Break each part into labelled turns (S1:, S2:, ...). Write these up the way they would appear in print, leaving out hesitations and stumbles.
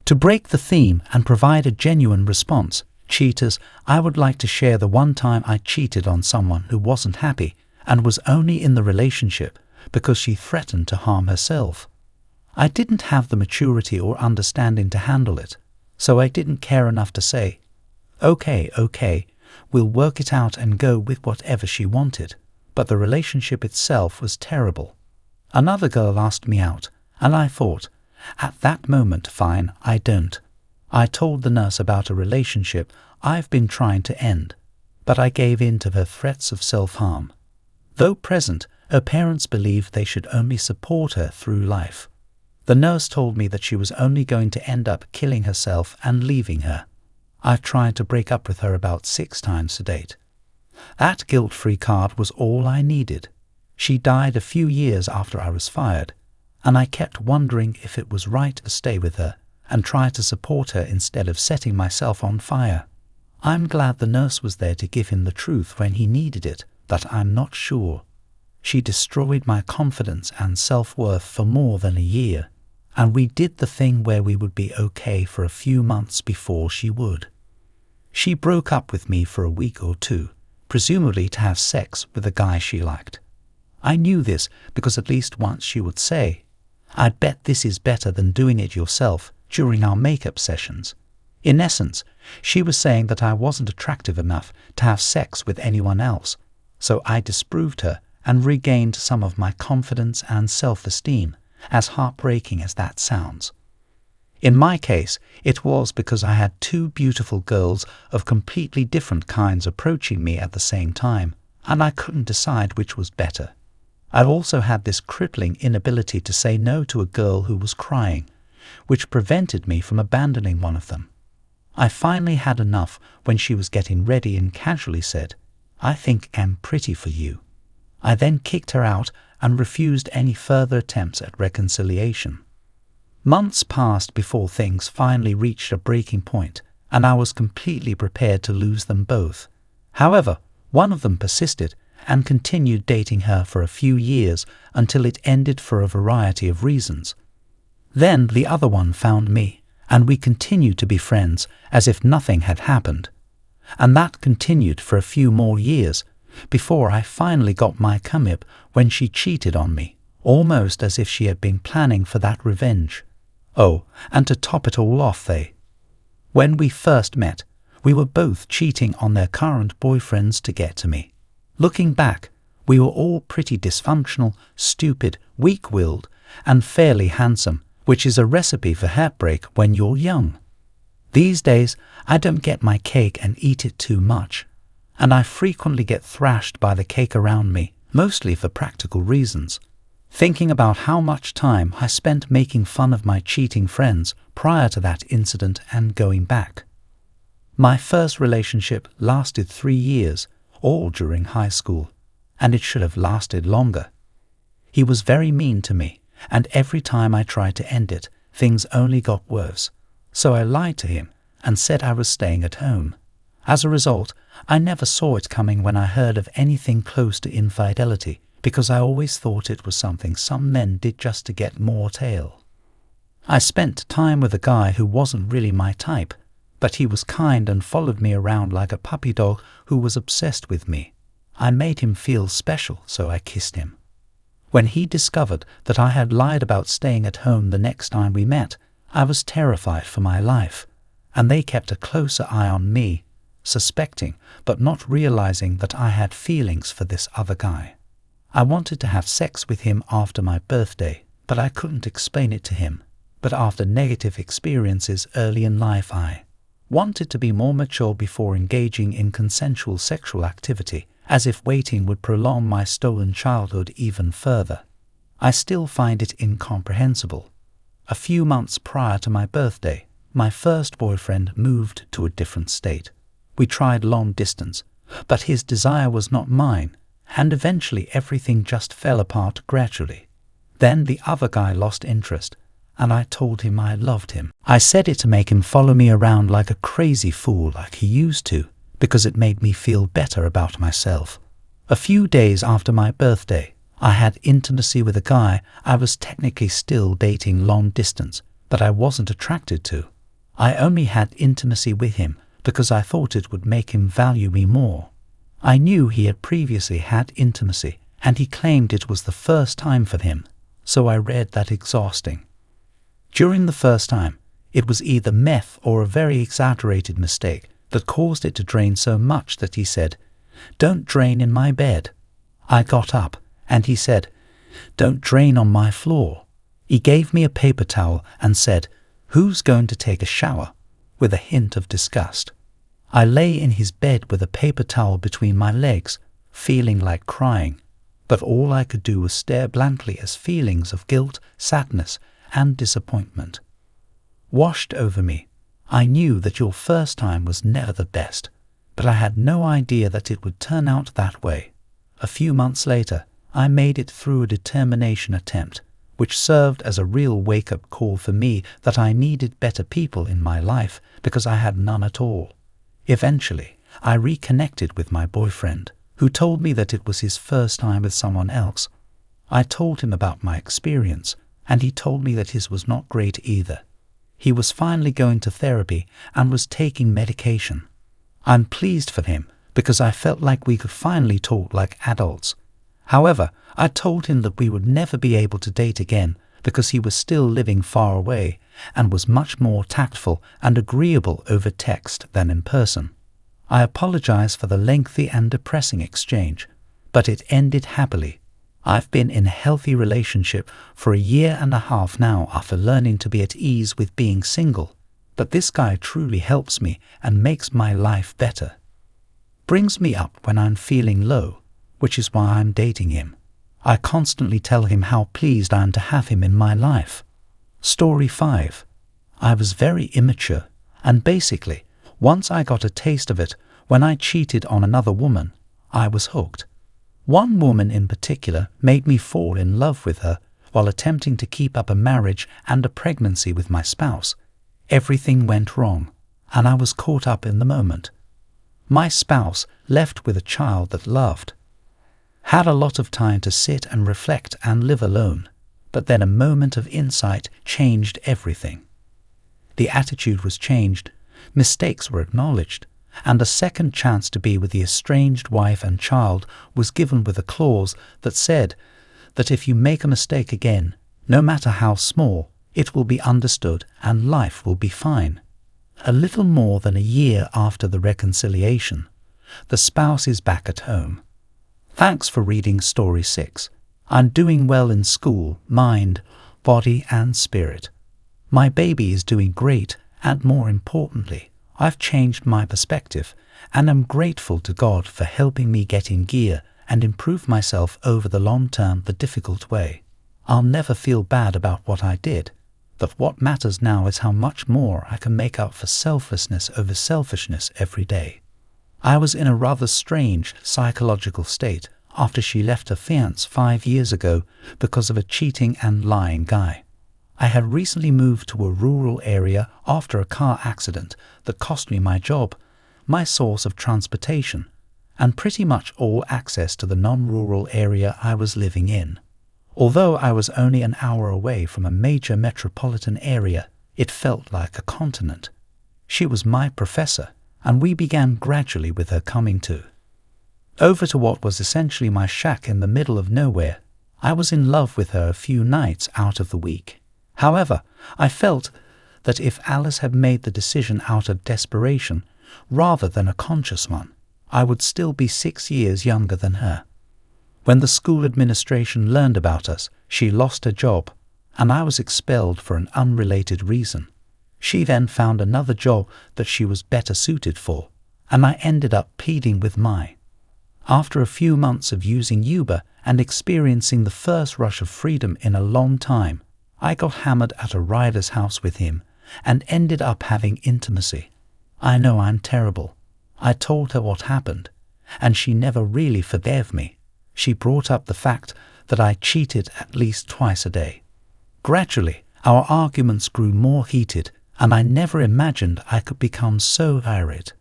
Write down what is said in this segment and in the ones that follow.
S1: To break the theme and provide a genuine response, cheaters, I would like to share the one time I cheated on someone who wasn't happy and was only in the relationship because she threatened to harm herself. I didn't have the maturity or understanding to handle it, so I didn't care enough to say, okay, we'll work it out and go with whatever she wanted. But the relationship itself was terrible. Another girl asked me out, and I thought, at that moment, fine, I don't. I told the nurse about a relationship I've been trying to end, but I gave in to her threats of self-harm. Though present, her parents believed they should only support her through life. The nurse told me that she was only going to end up killing herself and leaving her. I've tried to break up with her about 6 times to date. That guilt-free card was all I needed. She died a few years after I was fired, and I kept wondering if it was right to stay with her and try to support her instead of setting myself on fire. I'm glad the nurse was there to give him the truth when he needed it, but I'm not sure. She destroyed my confidence and self-worth for more than a year, and we did the thing where we would be okay for a few months before she would. She broke up with me for a week or 2, presumably to have sex with a guy she liked. I knew this because at least once she would say, "I'd bet this is better than doing it yourself," during our makeup sessions. In essence, she was saying that I wasn't attractive enough to have sex with anyone else, so I disproved her and regained some of my confidence and self-esteem, as heartbreaking as that sounds. In my case, it was because I had 2 beautiful girls of completely different kinds approaching me at the same time, and I couldn't decide which was better. I also had this crippling inability to say no to a girl who was crying, which prevented me from abandoning one of them. I finally had enough when she was getting ready and casually said, "I think I'm pretty for you." I then kicked her out and refused any further attempts at reconciliation. Months passed before things finally reached a breaking point, and I was completely prepared to lose them both. However, one of them persisted and continued dating her for a few years until it ended for a variety of reasons. Then the other one found me, and we continued to be friends as if nothing had happened. And that continued for a few more years, before I finally got my come up when she cheated on me, almost as if she had been planning for that revenge. Oh, and to top it all off, when we first met, we were both cheating on their current boyfriends to get to me. Looking back, we were all pretty dysfunctional, stupid, weak-willed, and fairly handsome, which is a recipe for heartbreak when you're young. These days, I don't get my cake and eat it too much, and I frequently get thrashed by the cake around me, mostly for practical reasons. Thinking about how much time I spent making fun of my cheating friends prior to that incident and going back. My first relationship lasted 3 years, all during high school, and it should have lasted longer. He was very mean to me, and every time I tried to end it, things only got worse. So I lied to him and said I was staying at home. As a result, I never saw it coming when I heard of anything close to infidelity, because I always thought it was something some men did just to get more tail. I spent time with a guy who wasn't really my type, but he was kind and followed me around like a puppy dog who was obsessed with me. I made him feel special, so I kissed him. When he discovered that I had lied about staying at home the next time we met, I was terrified for my life, and they kept a closer eye on me, suspecting but not realizing that I had feelings for this other guy. I wanted to have sex with him after my birthday, but I couldn't explain it to him. But after negative experiences early in life, I wanted to be more mature before engaging in consensual sexual activity, as if waiting would prolong my stolen childhood even further. I still find it incomprehensible. A few months prior to my birthday, my first boyfriend moved to a different state. We tried long distance, but his desire was not mine, and eventually everything just fell apart gradually. Then the other guy lost interest, and I told him I loved him. I said it to make him follow me around like a crazy fool like he used to, because it made me feel better about myself. A few days after my birthday, I had intimacy with a guy I was technically still dating long distance, but I wasn't attracted to. I only had intimacy with him because I thought it would make him value me more. I knew he had previously had intimacy, and he claimed it was the first time for him, so I read that exhausting. During the first time, it was either meth or a very exaggerated mistake that caused it to drain so much that he said, "Don't drain in my bed." I got up, and he said, "Don't drain on my floor." He gave me a paper towel and said, "Who's going to take a shower?" with a hint of disgust. I lay in his bed with a paper towel between my legs, feeling like crying, but all I could do was stare blankly as feelings of guilt, sadness, and disappointment washed over me. I knew that your first time was never the best, but I had no idea that it would turn out that way. A few months later, I made it through a determination attempt, which served as a real wake-up call for me that I needed better people in my life because I had none at all. Eventually, I reconnected with my boyfriend, who told me that it was his first time with someone else. I told him about my experience, and he told me that his was not great either. He was finally going to therapy and was taking medication. I'm pleased for him because I felt like we could finally talk like adults. However, I told him that we would never be able to date again because he was still living far away and was much more tactful and agreeable over text than in person. I apologize for the lengthy and depressing exchange, but it ended happily. I've been in a healthy relationship for 1.5 years now after learning to be at ease with being single, but this guy truly helps me and makes my life better. Brings me up when I'm feeling low, which is why I'm dating him. I constantly tell him how pleased I am to have him in my life. Story 5. I was very immature, and basically, once I got a taste of it, when I cheated on another woman, I was hooked. One woman in particular made me fall in love with her while attempting to keep up a marriage and a pregnancy with my spouse. Everything went wrong, and I was caught up in the moment. My spouse left with a child that loved. Had a lot of time to sit and reflect and live alone, but then a moment of insight changed everything. The attitude was changed, mistakes were acknowledged, and a second chance to be with the estranged wife and child was given with a clause that said that if you make a mistake again, no matter how small, it will be understood and life will be fine. A little more than 1 year after the reconciliation, the spouse is back at home. Thanks for reading Story 6. I'm doing well in school, mind, body and spirit. My baby is doing great, and more importantly, I've changed my perspective and am grateful to God for helping me get in gear and improve myself over the long term the difficult way. I'll never feel bad about what I did, but what matters now is how much more I can make up for selflessness over selfishness every day. I was in a rather strange psychological state after she left her fiancé 5 years ago because of a cheating and lying guy. I had recently moved to a rural area after a car accident that cost me my job, my source of transportation, and pretty much all access to the non-rural area I was living in. Although I was only an hour away from a major metropolitan area, it felt like a continent. She was my professor, and we began gradually with her coming to. Over to what was essentially my shack in the middle of nowhere. I was in love with her a few nights out of the week. However, I felt that if Alice had made the decision out of desperation rather than a conscious one, I would still be 6 years younger than her. When the school administration learned about us, she lost her job, and I was expelled for an unrelated reason. She then found another job that she was better suited for, and I ended up pleading with Mai. After a few months of using Uber and experiencing the first rush of freedom in a long time, I got hammered at a rider's house with him and ended up having intimacy. I know I'm terrible. I told her what happened, and she never really forgave me. She brought up the fact that I cheated at least twice a day. Gradually, our arguments grew more heated, and I never imagined I could become so irate.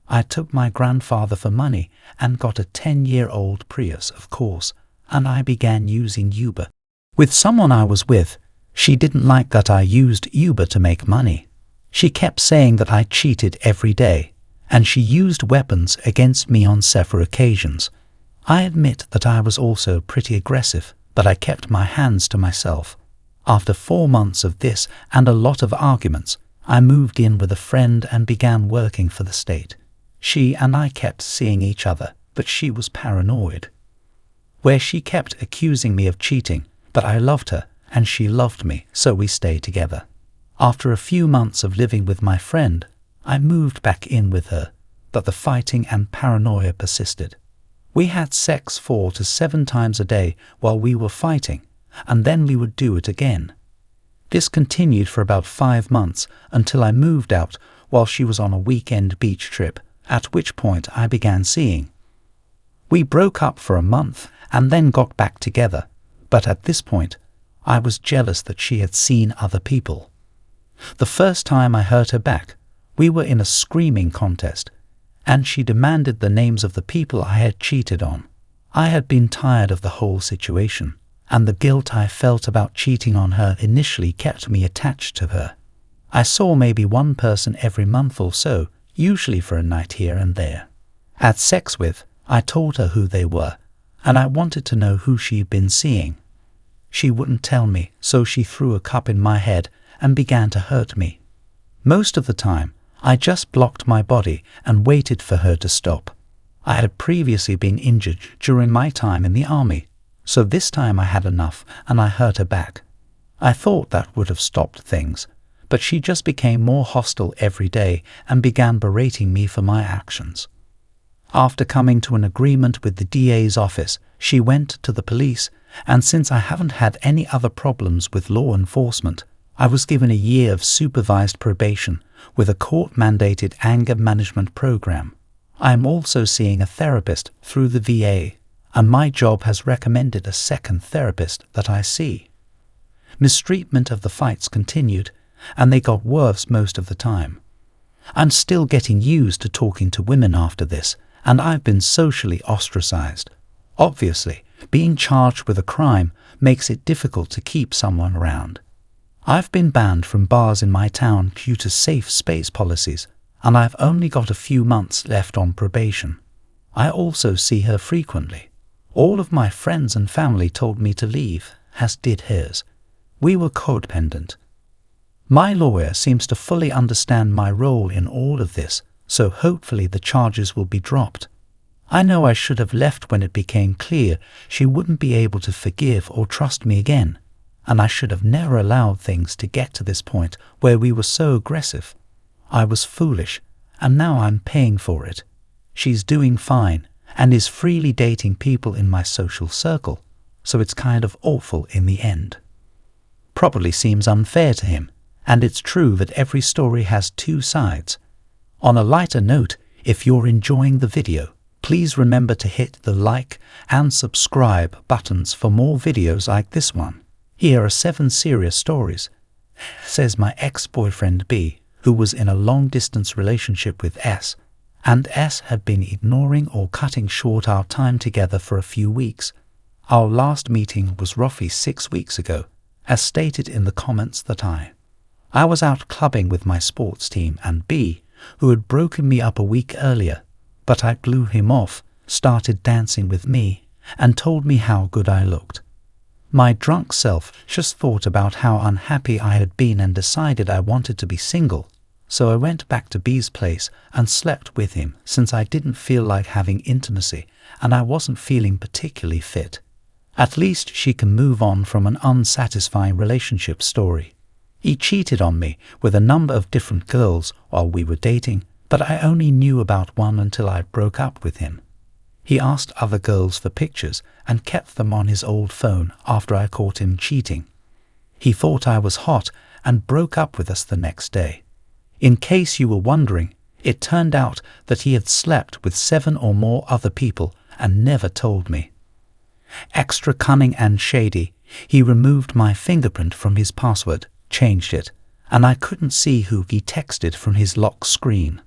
S1: I took my grandfather for money and got a 10-year-old Prius, of course, and I began using Uber. With someone I was with, she didn't like that I used Uber to make money. She kept saying that I cheated every day, and she used weapons against me on several occasions. I admit that I was also pretty aggressive, but I kept my hands to myself. After 4 months of this and a lot of arguments, I moved in with a friend and began working for the state. She and I kept seeing each other, but she was paranoid. Where she kept accusing me of cheating, but I loved her and she loved me, so we stayed together. After a few months of living with my friend, I moved back in with her, but the fighting and paranoia persisted. We had sex 4 to 7 times a day while we were fighting, and then we would do it again. This continued for about 5 months until I moved out while she was on a weekend beach trip, at which point I began seeing. We broke up for a month and then got back together, but at this point, I was jealous that she had seen other people. The first time I heard her back, we were in a screaming contest, and she demanded the names of the people I had cheated on. I had been tired of the whole situation, and the guilt I felt about cheating on her initially kept me attached to her. I saw maybe one person every month or so, usually for a night here and there. Had sex with, I told her who they were, and I wanted to know who she'd been seeing. She wouldn't tell me, so she threw a cup in my head and began to hurt me. Most of the time, I just blocked my body and waited for her to stop. I had previously been injured during my time in the army, so this time I had enough and I hurt her back. I thought that would have stopped things, but she just became more hostile every day and began berating me for my actions. After coming to an agreement with the DA's office, she went to the police, and since I haven't had any other problems with law enforcement, I was given a year of supervised probation with a court-mandated anger management program. I am also seeing a therapist through the VA, and my job has recommended a second therapist that I see. Mistreatment of the fights continued, and they got worse most of the time. I'm still getting used to talking to women after this, and I've been socially ostracized. Obviously, being charged with a crime makes it difficult to keep someone around. I've been banned from bars in my town due to safe space policies, and I've only got a few months left on probation. I also see her frequently. All of my friends and family told me to leave, as did hers. We were codependent. My lawyer seems to fully understand my role in all of this, so hopefully the charges will be dropped. I know I should have left when it became clear she wouldn't be able to forgive or trust me again, and I should have never allowed things to get to this point where we were so aggressive. I was foolish, and now I'm paying for it. She's doing fine and is freely dating people in my social circle, so it's kind of awful in the end. Probably seems unfair to him, and it's true that every story has 2 sides. On a lighter note, if you're enjoying the video, please remember to hit the like and subscribe buttons for more videos like this one. Here are 7 serious stories, says my ex-boyfriend B, who was in a long-distance relationship with S, and S had been ignoring or cutting short our time together for a few weeks. Our last meeting was roughly 6 weeks ago, as stated in the comments that I was out clubbing with my sports team, and B, who had broken me up a week earlier, but I blew him off, started dancing with me, and told me how good I looked. My drunk self just thought about how unhappy I had been and decided I wanted to be single, so I went back to B's place and slept with him since I didn't feel like having intimacy and I wasn't feeling particularly fit. At least she can move on from an unsatisfying relationship story. He cheated on me with a number of different girls while we were dating, but I only knew about one until I broke up with him. He asked other girls for pictures and kept them on his old phone after I caught him cheating. He thought I was hot and broke up with us the next day. In case you were wondering, it turned out that he had slept with 7 or more other people and never told me. Extra cunning and shady, he removed my fingerprint from his password, changed it, and I couldn't see who he texted from his lock screen.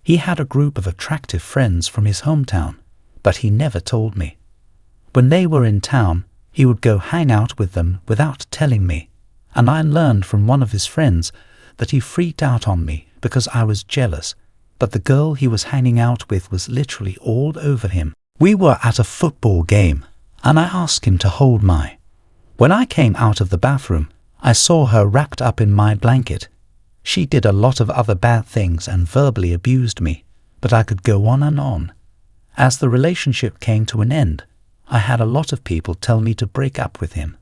S1: He had a group of attractive friends from his hometown, but he never told me. When they were in town, he would go hang out with them without telling me, and I learned from one of his friends that he freaked out on me because I was jealous, but the girl he was hanging out with was literally all over him. We were at a football game, and I asked him to hold my. When I came out of the bathroom, I saw her wrapped up in my blanket. She did a lot of other bad things and verbally abused me, but I could go on and on. As the relationship came to an end, I had a lot of people tell me to break up with him,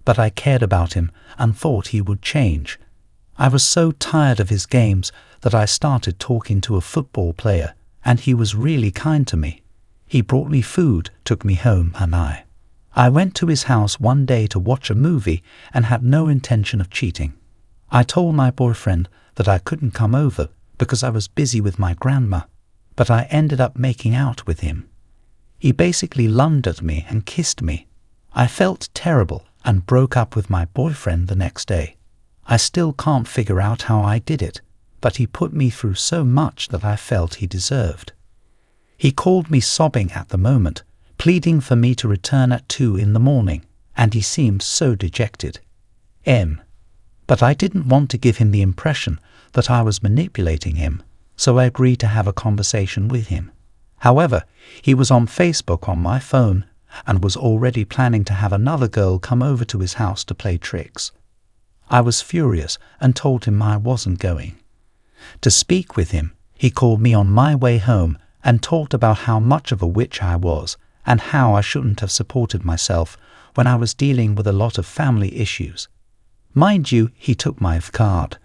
S1: but I cared about him and thought he would change. I was so tired of his games that I started talking to a football player, and he was really kind to me. He brought me food, took me home, and I went to his house one day to watch a movie and had no intention of cheating. I told my boyfriend that I couldn't come over because I was busy with my grandma, but I ended up making out with him. He basically lunged at me and kissed me. I felt terrible and broke up with my boyfriend the next day. I still can't figure out how I did it, but he put me through so much that I felt he deserved. He called me sobbing at the moment, pleading for me to return at 2 in the morning, and he seemed so dejected. But I didn't want to give him the impression that I was manipulating him, so I agreed to have a conversation with him. However, he was on Facebook on my phone and was already planning to have another girl come over to his house to play tricks. I was furious and told him I wasn't going. To speak with him, he called me on my way home and talked about how much of a witch I was and how I shouldn't have supported myself when I was dealing with a lot of family issues. Mind you, he took my card,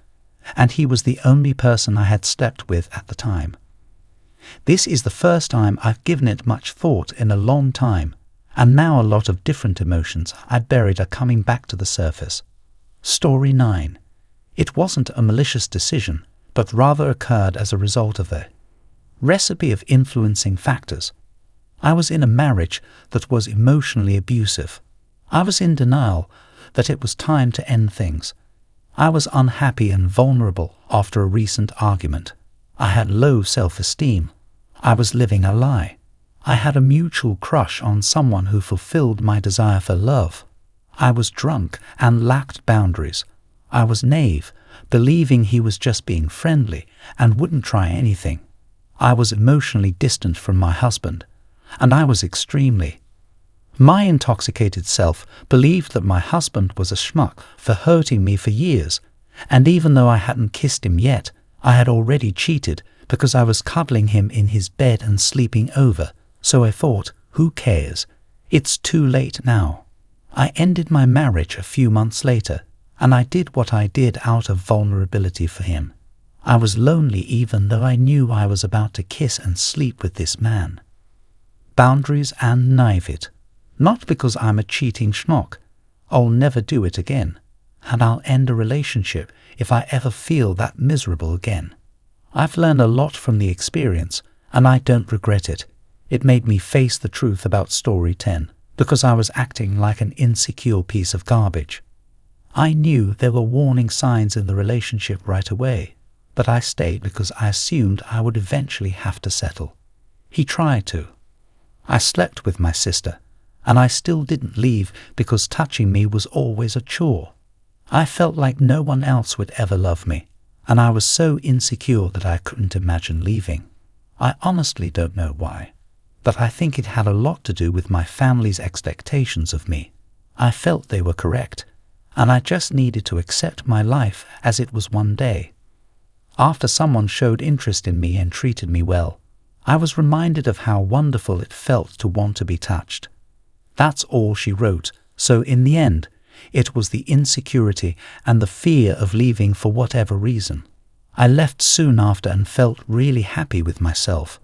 S1: and he was the only person I had slept with at the time. This is the first time I've given it much thought in a long time, and now a lot of different emotions I buried are coming back to the surface. Story 9. It wasn't a malicious decision, but rather occurred as a result of a recipe of influencing factors. I was in a marriage that was emotionally abusive. I was in denial that it was time to end things. I was unhappy and vulnerable after a recent argument. I had low self-esteem. I was living a lie. I had a mutual crush on someone who fulfilled my desire for love. I was drunk and lacked boundaries. I was naive, believing he was just being friendly and wouldn't try anything. I was emotionally distant from my husband, and I was extremely. My intoxicated self believed that my husband was a schmuck for hurting me for years, and even though I hadn't kissed him yet, I had already cheated because I was cuddling him in his bed and sleeping over, so I thought, who cares? It's too late now. I ended my marriage a few months later, and I did what I did out of vulnerability for him. I was lonely even though I knew I was about to kiss and sleep with this man. Boundaries and naivete. Not because I'm a cheating schmuck. I'll never do it again, and I'll end a relationship if I ever feel that miserable again. I've learned a lot from the experience, and I don't regret it. It made me face the truth about story 10, because I was acting like an insecure piece of garbage. I knew there were warning signs in the relationship right away, but I stayed because I assumed I would eventually have to settle. He tried to. I slept with my sister, and I still didn't leave because touching me was always a chore. I felt like no one else would ever love me, and I was so insecure that I couldn't imagine leaving. I honestly don't know why, but I think it had a lot to do with my family's expectations of me. I felt they were correct, and I just needed to accept my life as it was one day. After someone showed interest in me and treated me well, I was reminded of how wonderful it felt to want to be touched. That's all she wrote, so in the end, it was the insecurity and the fear of leaving for whatever reason. I left soon after and felt really happy with myself.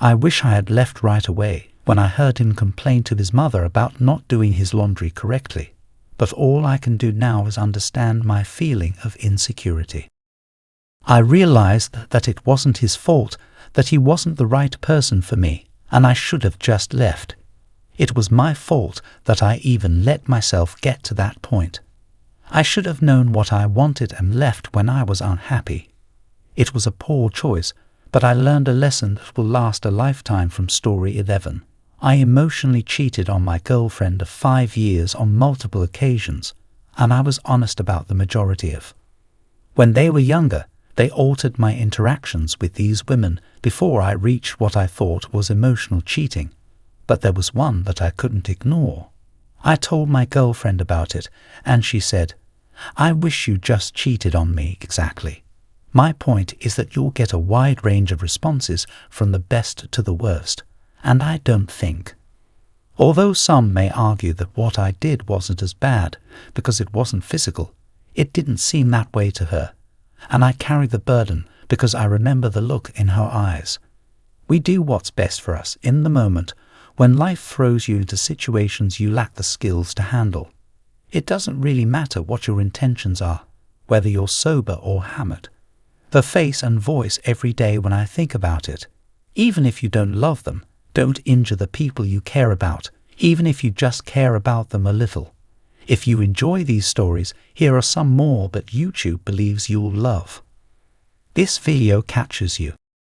S1: I wish I had left right away when I heard him complain to his mother about not doing his laundry correctly, but all I can do now is understand my feeling of insecurity. I realized that it wasn't his fault, that he wasn't the right person for me, and I should have just left. It was my fault that I even let myself get to that point. I should have known what I wanted and left when I was unhappy. It was a poor choice, but I learned a lesson that will last a lifetime from story 11. I emotionally cheated on my girlfriend of 5 years on multiple occasions, and I was honest about the majority of. When they were younger, they altered my interactions with these women before I reached what I thought was emotional cheating. But there was one that I couldn't ignore. I told my girlfriend about it, and she said, "I wish you just cheated on me exactly. My point is that you'll get a wide range of responses from the best to the worst, and I don't think." Although some may argue that what I did wasn't as bad because it wasn't physical, it didn't seem that way to her, and I carry the burden because I remember the look in her eyes. We do what's best for us in the moment when life throws you into situations you lack the skills to handle. It doesn't really matter what your intentions are, whether you're sober or hammered. The face and voice every day when I think about it. Even if you don't love them, don't injure the people you care about, even if you just care about them a little. If you enjoy these stories, here are some more that YouTube believes you'll love. This video catches you.